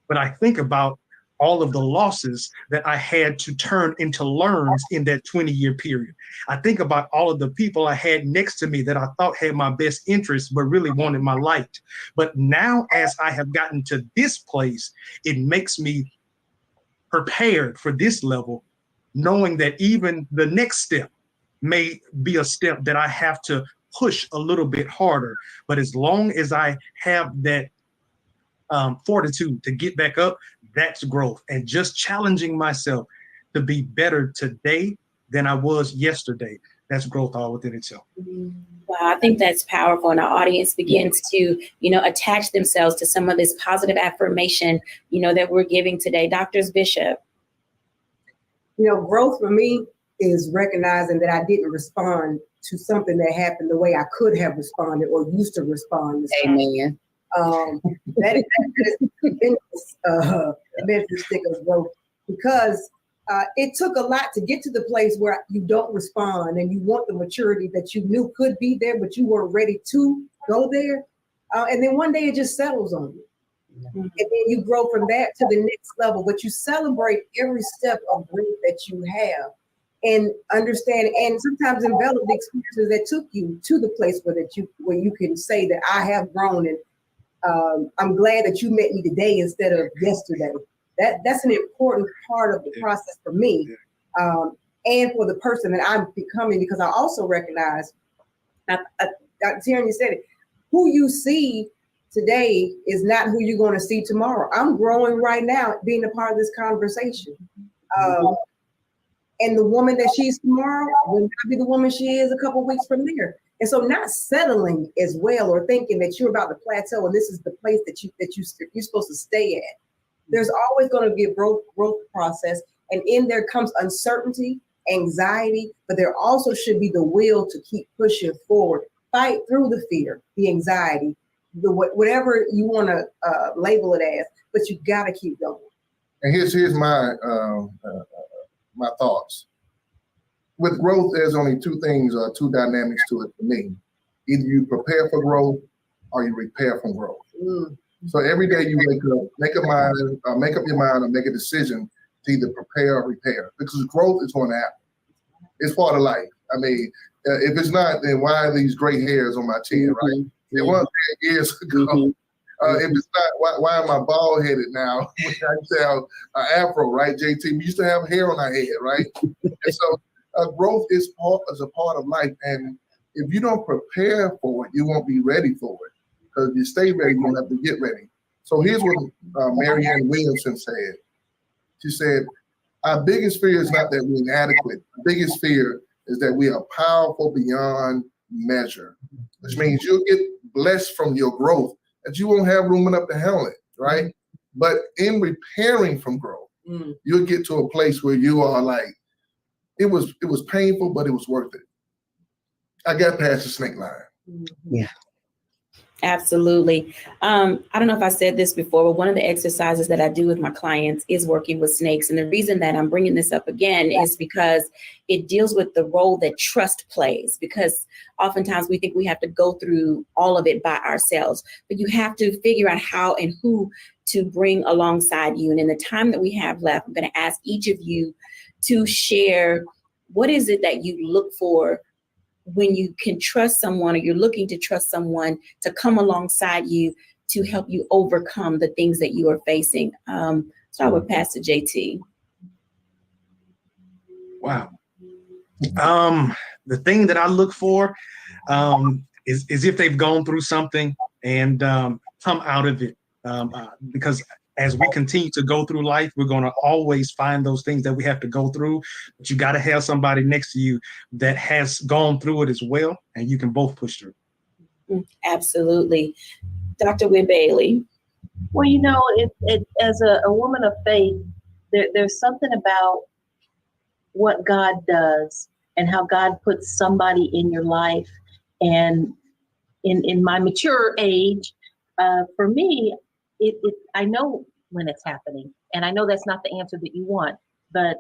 But I think about all of the losses that I had to turn into learns in that 20-year period. I think about all of the people I had next to me that I thought had my best interests, but really wanted my light. But now as I have gotten to this place, it makes me prepared for this level, knowing that even the next step may be a step that I have to push a little bit harder. But as long as I have that fortitude to get back up, that's growth. And just challenging myself to be better today than I was yesterday, that's growth all within itself. Wow, I think that's powerful. And our audience begins to, attach themselves to some of this positive affirmation, that we're giving today. Dr. Bishop. Growth for me is recognizing that I didn't respond to something that happened the way I could have responded or used to respond. Amen. That is the benefit stick of growth, because it took a lot to get to the place where you don't respond and you want the maturity that you knew could be there, but you weren't ready to go there. And then one day it just settles on you. And then you grow from that to the next level, but you celebrate every step of growth that you have and understand, and sometimes envelop the experiences that took you to the place where you can say that I have grown, and I'm glad that you met me today instead of yesterday. That's an important part of the process for me, and for the person that I'm becoming, because I also recognize, Dr. Tierney said it, who you see today is not who you're going to see tomorrow. I'm growing right now, being a part of this conversation. And the woman that she is tomorrow will not be the woman she is a couple of weeks from there. And so not settling as well, or thinking that you're about to plateau and this is the place that you're supposed to stay at. There's always going to be a growth process. And in there comes uncertainty, anxiety, but there also should be the will to keep pushing forward. Fight through the fear, the anxiety, whatever you want to label it as, but you got to keep going. And here's my my thoughts. With growth, there's only two things, two dynamics to it for me. Either you prepare for growth or you repair from growth. So every day you wake up, make up your mind or make a decision to either prepare or repair, because growth is going to happen. It's part of life. I mean, if it's not, then why are these gray hairs on my chin, right? It was 10 years ago. If it's not, why am I bald headed now? I used to have an afro, right, JT? We used to have hair on our head, right? And so growth is a part of life. And if you don't prepare for it, you won't be ready for it. Because if you stay ready, you don't have to get ready. So here's what Marianne Williamson said. She said, our biggest fear is not that we're inadequate. The biggest fear is that we are powerful beyond measure, which means you'll get blessed from your growth, that you won't have room enough to handle it, right? But in repairing from growth, you'll get to a place where you are like, it was painful, but it was worth it. I got past the snake line. Yeah. Absolutely. I don't know if I said this before, but one of the exercises that I do with my clients is working with snakes. And the reason that I'm bringing this up again is because it deals with the role that trust plays, because oftentimes we think we have to go through all of it by ourselves, but you have to figure out how and who to bring alongside you. And in the time that we have left, I'm going to ask each of you to share, what is it that you look for when you can trust someone, or you're looking to trust someone to come alongside you to help you overcome the things that you are facing. Start with Pastor JT. Wow. The thing that I look for is if they've gone through something and come out of it. Because as we continue to go through life, we're going to always find those things that we have to go through. But you got to have somebody next to you that has gone through it as well, and you can both push through. Absolutely. Dr. Wynn Bailey. Well, as a woman of faith, there's something about what God does and how God puts somebody in your life. And in my mature age, for me, I know when it's happening, and I know that's not the answer that you want, but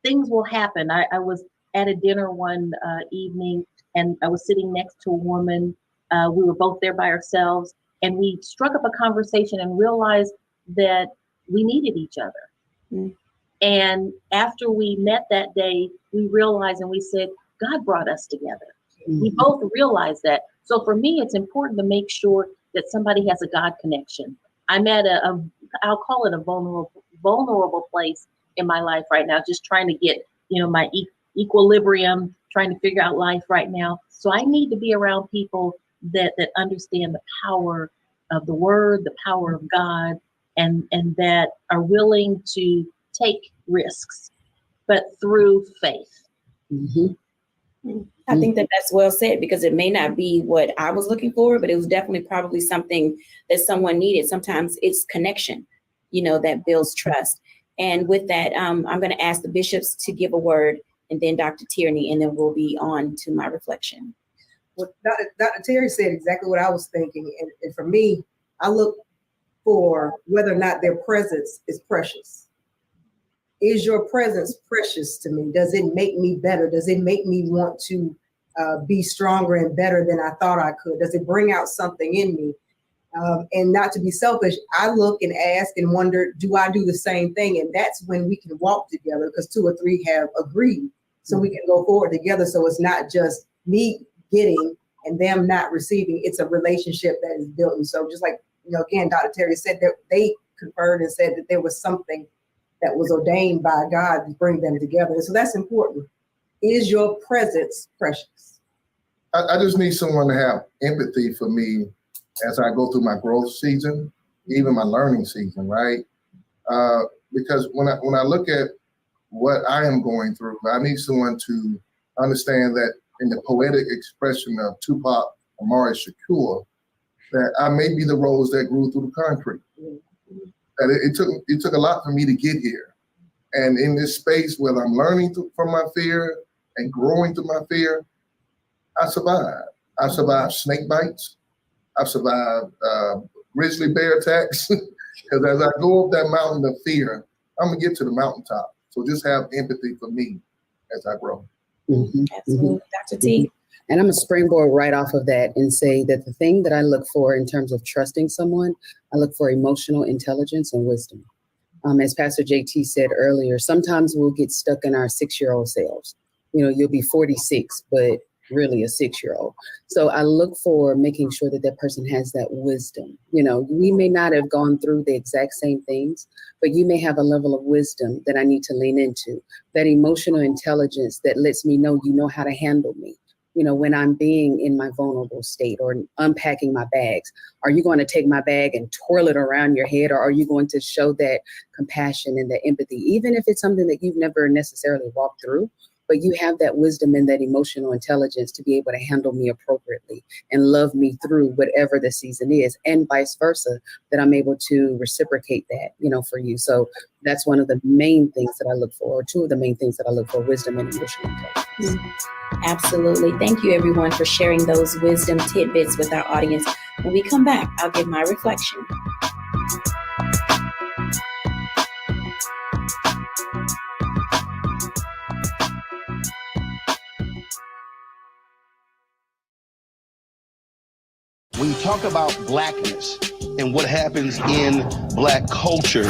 things will happen. I was at a dinner one evening, and I was sitting next to a woman. We were both there by ourselves, and we struck up a conversation and realized that we needed each other. Mm. And after we met that day, we realized and we said, God brought us together. Mm-hmm. We both realized that. So for me, it's important to make sure that somebody has a God connection. I'm at I'll call it a vulnerable place in my life right now, just trying to get, my equilibrium, trying to figure out life right now. So I need to be around people that understand the power of the word, the power of God, and that are willing to take risks, but through faith. Mm-hmm. I think that's well said, because it may not be what I was looking for, but it was definitely probably something that someone needed. Sometimes it's connection, that builds trust. And with that, I'm going to ask the bishops to give a word, and then Dr. Tierney, and then we'll be on to my reflection. Well, Dr. Terry said exactly what I was thinking. And for me, I look for whether or not their presence is precious. Is your presence precious to me? Does it make me better? Does it make me want to be stronger and better than I thought I could? Does it bring out something in me? And not to be selfish, I look and ask and wonder, do I do the same thing? And that's when we can walk together, because 2 or 3 have agreed. So we can go forward together. So it's not just me getting and them not receiving. It's a relationship that is built. And so just like, again, Dr. Terry said that they conferred and said that there was something that was ordained by God to bring them together. And so that's important. Is your presence precious? I just need someone to have empathy for me as I go through my growth season, even my learning season, right? Because when I look at what I am going through, I need someone to understand that in the poetic expression of Tupac Amaru Shakur, that I may be the rose that grew through the concrete. That it took a lot for me to get here. And in this space where I'm learning from my fear and growing through my fear, I survived. I survived snake bites. I've survived grizzly bear attacks. Because as I go up that mountain of fear, I'm gonna get to the mountaintop. So just have empathy for me as I grow. Mm-hmm. Absolutely, Dr. T. And I'm gonna springboard right off of that and say that the thing that I look for in terms of trusting someone, I look for emotional intelligence and wisdom. As Pastor JT said earlier, sometimes we'll get stuck in our 6-year-old selves. You'll be 46, but really a 6-year-old. So I look for making sure that person has that wisdom. We may not have gone through the exact same things, but you may have a level of wisdom that I need to lean into, that emotional intelligence that lets me know how to handle me. When I'm being in my vulnerable state or unpacking my bags, are you going to take my bag and twirl it around your head, or are you going to show that compassion and that empathy, even if it's something that you've never necessarily walked through, but you have that wisdom and that emotional intelligence to be able to handle me appropriately and love me through whatever the season is, and vice versa, that I'm able to reciprocate that, for you. So that's one of the main things that I look for, or 2 of the main things that I look for: wisdom and emotional intelligence. Absolutely. Thank you, everyone, for sharing those wisdom tidbits with our audience. When we come back, I'll give my reflection. When you talk about blackness and what happens in Black culture,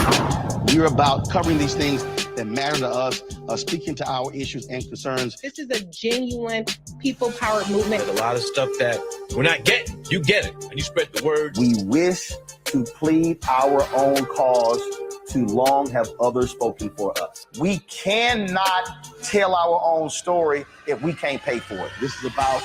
we're about covering these things that matter to us, speaking to our issues and concerns. This is a genuine people-powered movement. There's a lot of stuff that we're not getting. You get it, and you spread the word. We wish to plead our own cause. Too long have others spoken for us. We cannot tell our own story if we can't pay for it. This is about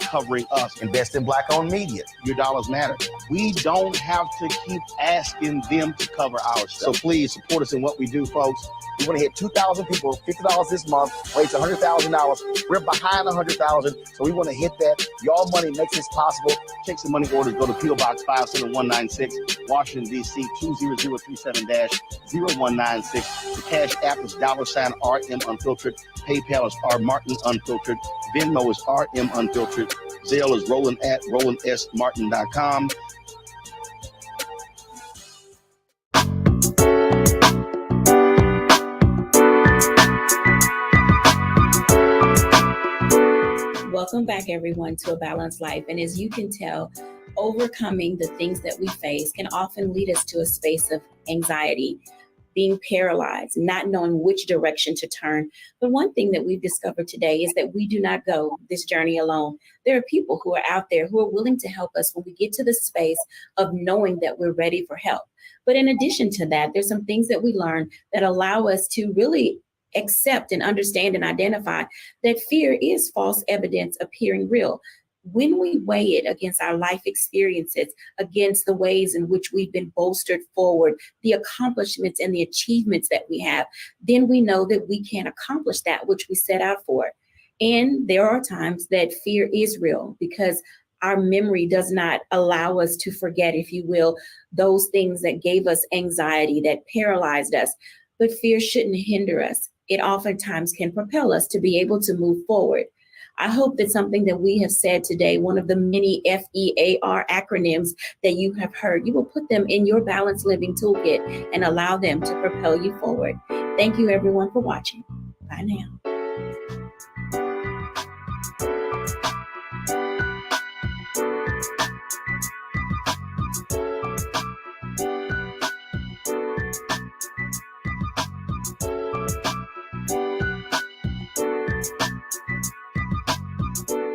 covering us. Invest in Black-owned media. Your dollars matter. We don't have to keep asking them to cover our stuff. So please support us in what we do, folks. We want to hit 2,000 people, $50 this month, raise $100,000. We're behind $100,000, so we want to hit that. Your money makes this possible. Take some money orders. Go to P.O. Box 57196, Washington, D.C. 20037-0196. The Cash App is $RM Unfiltered. PayPal is R Martin Unfiltered. Venmo is RM Unfiltered. Zelle is roland@rolandsmartin.com. Welcome back, everyone, to A Balanced Life. And as you can tell, overcoming the things that we face can often lead us to a space of anxiety, being paralyzed, not knowing which direction to turn. But one thing that we've discovered today is that we do not go this journey alone. There are people who are out there who are willing to help us when we get to the space of knowing that we're ready for help. But in addition to that, there's some things that we learn that allow us to really accept and understand and identify that fear is false evidence appearing real. When we weigh it against our life experiences, against the ways in which we've been bolstered forward, the accomplishments and the achievements that we have, then we know that we can accomplish that which we set out for. And there are times that fear is real because our memory does not allow us to forget, if you will, those things that gave us anxiety, that paralyzed us. But fear shouldn't hinder us. It oftentimes can propel us to be able to move forward. I hope that something that we have said today, one of the many F.E.A.R. acronyms that you have heard, you will put them in your balanced living toolkit and allow them to propel you forward. Thank you, everyone, for watching. Bye now.